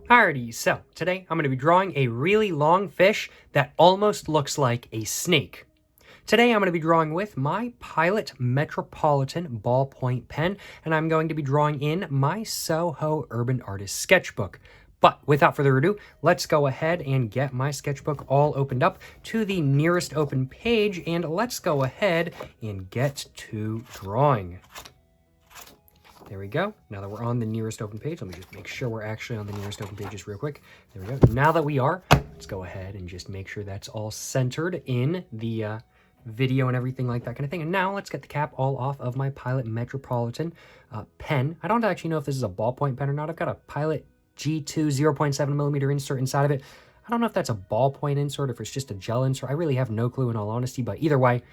Alrighty, so today I'm going to be drawing a really long fish that almost looks like a snake. Today I'm going to be drawing with my Pilot Metropolitan ballpoint pen, and I'm going to be drawing in my Soho Urban Artist sketchbook. But without further ado, let's go ahead and get my sketchbook all opened up to the nearest open page, and let's go ahead and get to drawing. There we go. Now that we're on the nearest open page, let me just make sure we're actually on the nearest open pages real quick. There we go. Now that we are, let's go ahead and just make sure that's all centered in the video and everything like that kind of thing. And now let's get the cap all off of my Pilot Metropolitan pen. I don't actually know if this is a ballpoint pen or not. I've got a Pilot G2 0.7 millimeter insert inside of it. I don't know if that's a ballpoint insert or if it's just a gel insert. I really have no clue in all honesty, but either way,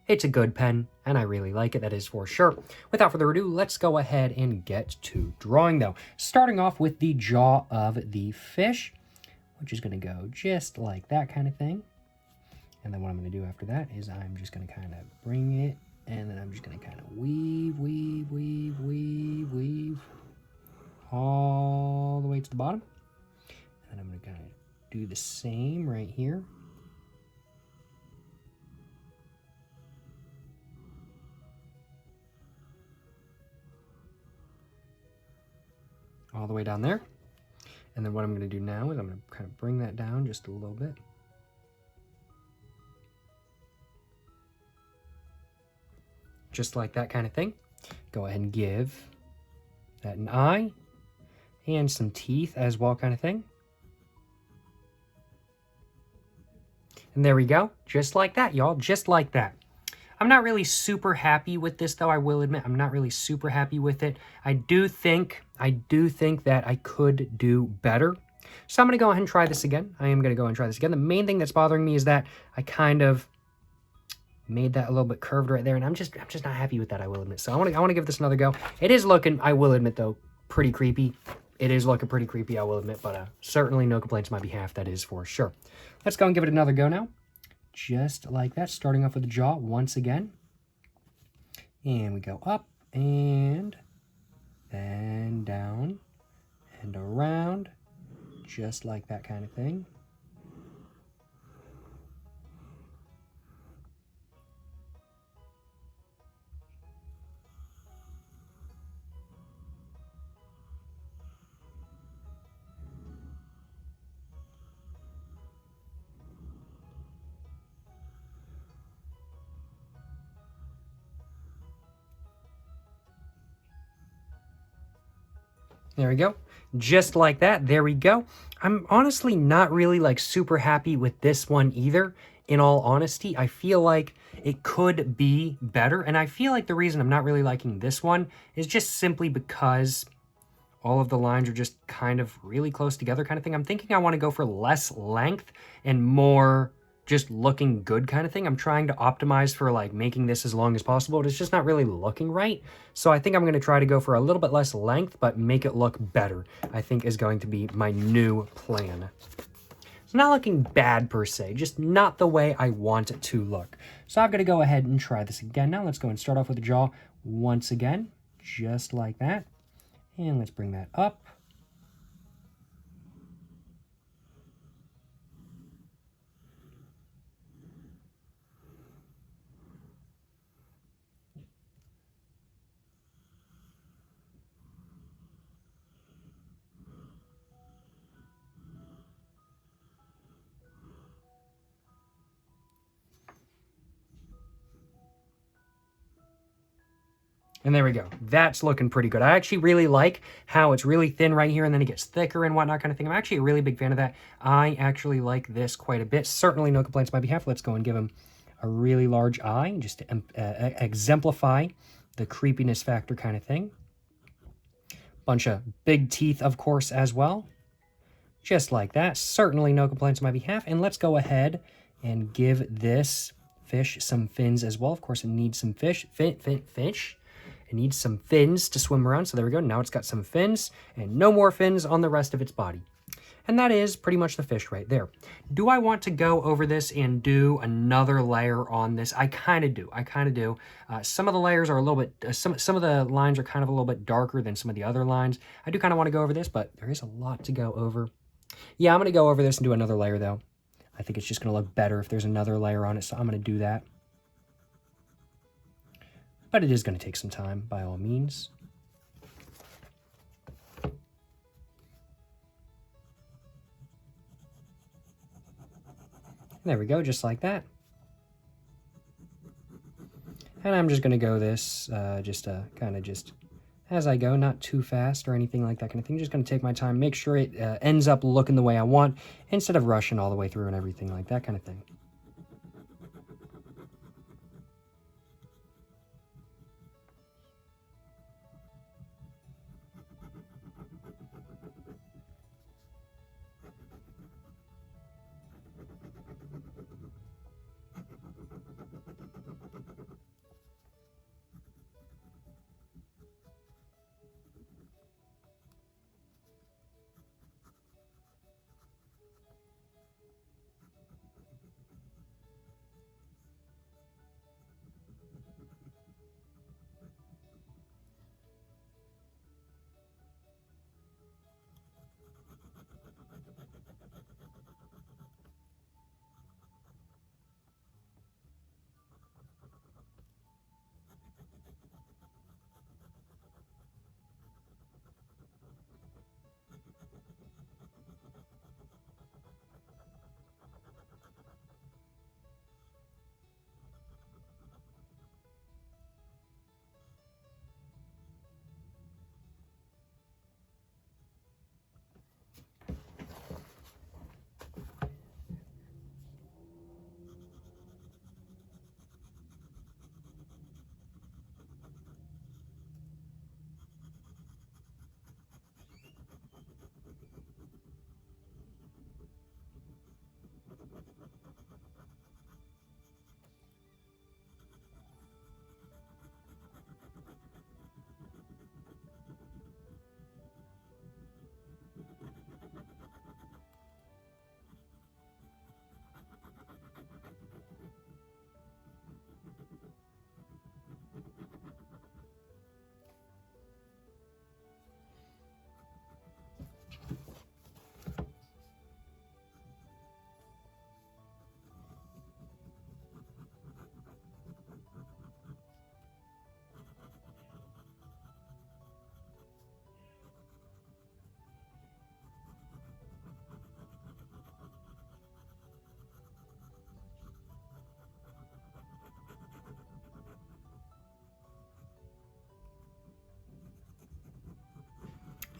it's a good pen, and I really like it, that is for sure. Without further ado, let's go ahead and get to drawing, though. Starting off with the jaw of the fish, which is going to go just like that kind of thing. And then what I'm going to do after that is I'm just going to kind of bring it, and then I'm just going to kind of weave all the way to the bottom. And then I'm going to kind of do the same right here. All the way down there. And then what I'm going to do now is I'm going to kind of bring that down just a little bit. Just like that kind of thing. Go ahead and give that an eye and some teeth as well kind of thing. And there we go. Just like that, y'all. Just like that. I'm not really super happy with this, though. I will admit I'm not really super happy with it. I do think that I could do better. So I'm going to go ahead and try this again. I am going to go and try this again. The main thing that's bothering me is that I kind of made that a little bit curved right there, and I'm just not happy with that, I will admit. So I want to give this another go. It is looking, I will admit, though, pretty creepy. It is looking pretty creepy, I will admit, but certainly no complaints on my behalf, that is for sure. Let's go and give it another go now. Just like that, starting off with the jaw once again. And we go up and then down and around, just like that kind of thing. There we go. Just like that. There we go. I'm honestly not really like super happy with this one either. In all honesty, I feel like it could be better. And I feel like the reason I'm not really liking this one is just simply because all of the lines are just kind of really close together kind of thing. I'm thinking I want to go for less length and more just looking good kind of thing. I'm trying to optimize for like making this as long as possible, but it's just not really looking right. So I think I'm going to try to go for a little bit less length, but make it look better, I think is going to be my new plan. It's not looking bad per se, just not the way I want it to look. So I'm going to go ahead and try this again. Now let's go and start off with the jaw once again, just like that. And let's bring that up. And there we go. That's looking pretty good. I actually really like how it's really thin right here and then it gets thicker and whatnot kind of thing. I'm actually a really big fan of that. I actually like this quite a bit. Certainly no complaints on my behalf. Let's go and give him a really large eye just to exemplify the creepiness factor kind of thing. Bunch of big teeth, of course, as well. Just like that. Certainly no complaints on my behalf. And let's go ahead and give this fish some fins as well. Of course, it needs some fish. It needs some fins to swim around. So there we go. Now it's got some fins and no more fins on the rest of its body. And that is pretty much the fish right there. Do I want to go over this and do another layer on this? I kind of do. Some of the layers are a little bit, some of the lines are kind of a little bit darker than some of the other lines. I do kind of want to go over this, but there is a lot to go over. Yeah, I'm going to go over this and do another layer though. I think it's just going to look better if there's another layer on it, so I'm going to do that. But it is going to take some time, by all means. There we go, just like that. And I'm just going to go this, kind of just as I go, not too fast or anything like that kind of thing. Just going to take my time, make sure it ends up looking the way I want, instead of rushing all the way through and everything like that kind of thing.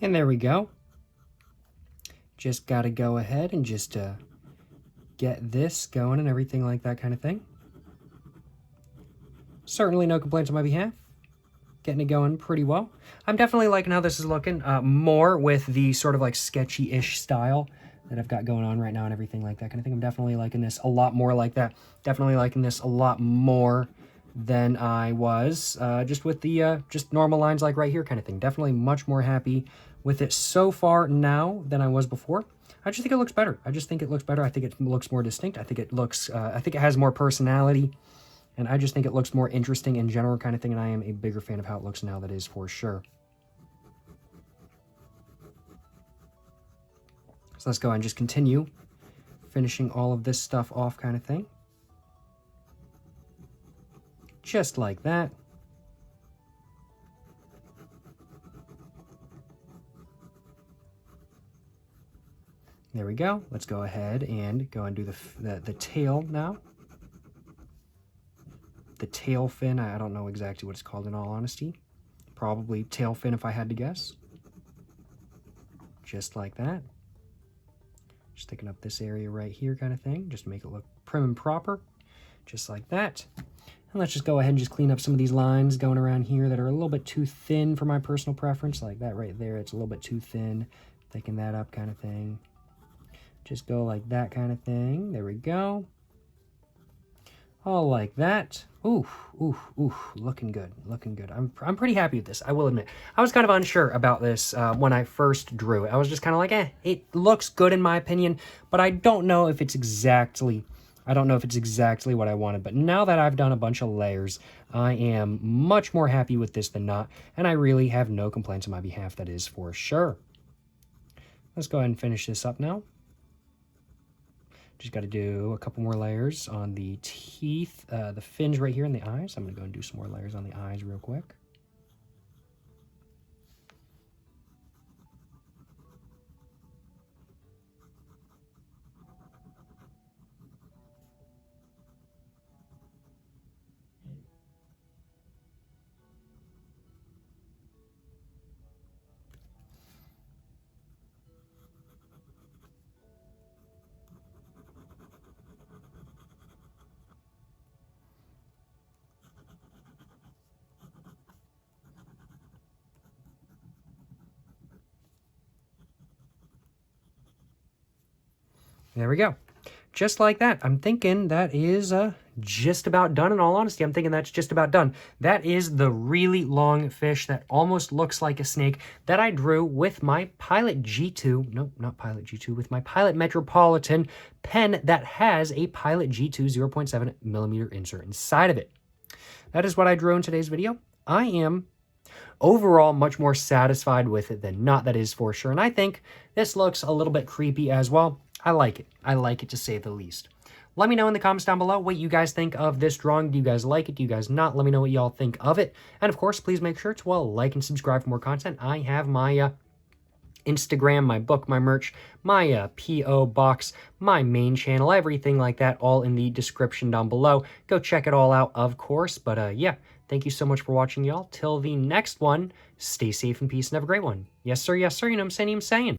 And there we go. Just got to go ahead and just get this going and everything like that kind of thing. Certainly no complaints on my behalf. Getting it going pretty well. I'm definitely liking how this is looking, more with the sort of like sketchy-ish style that I've got going on right now and everything like that kind of thing. I'm definitely liking this a lot more like that. Definitely liking this a lot more than I was just with the just normal lines like right here kind of thing. Definitely much more happy with it so far now than I was before. I just think it looks better. I think it looks more distinct. I think it has more personality. And I just think it looks more interesting in general kind of thing, and I am a bigger fan of how it looks now, that is for sure. So let's go and just continue finishing all of this stuff off kind of thing. Just like that. There we go. Let's go ahead and do the tail now. The tail fin, I don't know exactly what it's called in all honesty. Probably tail fin if I had to guess. Just like that. Just sticking up this area right here kind of thing, just to make it look prim and proper. Just like that. And let's just go ahead and just clean up some of these lines going around here that are a little bit too thin for my personal preference. Like that right there, it's a little bit too thin. Thicken that up kind of thing. Just go like that kind of thing. There we go. all like that. Ooh, ooh, ooh, looking good, looking good. I'm pretty happy with this, I will admit. I was kind of unsure about this when I first drew it. I was just kind of like, it looks good in my opinion, but I don't know if it's exactly what I wanted. But now that I've done a bunch of layers, I am much more happy with this than not, and I really have no complaints on my behalf, that is for sure. Let's go ahead and finish this up now. Just got to do a couple more layers on the teeth, the fins right here in the eyes. I'm going to go and do some more layers on the eyes real quick. There we go. Just like that. I'm thinking that is just about done. In all honesty, I'm thinking that's just about done. That is the really long fish that almost looks like a snake that I drew with my Pilot G2. No, not Pilot G2. With my Pilot Metropolitan pen that has a Pilot G2 0.7 millimeter insert inside of it. That is what I drew in today's video. I am overall much more satisfied with it than not, that is for sure. And I think this looks a little bit creepy as well. I like it. I like it, to say the least. Let me know in the comments down below what you guys think of this drawing. Do you guys like it? Do you guys not? Let me know what y'all think of it. And of course, please make sure to like and subscribe for more content. I have my Instagram, my book, my merch, my P.O. box, my main channel, everything like that, all in the description down below. Go check it all out, of course. But yeah, thank you so much for watching, y'all. Till the next one, stay safe and peace and have a great one. Yes, sir. Yes, sir. You know what I'm saying?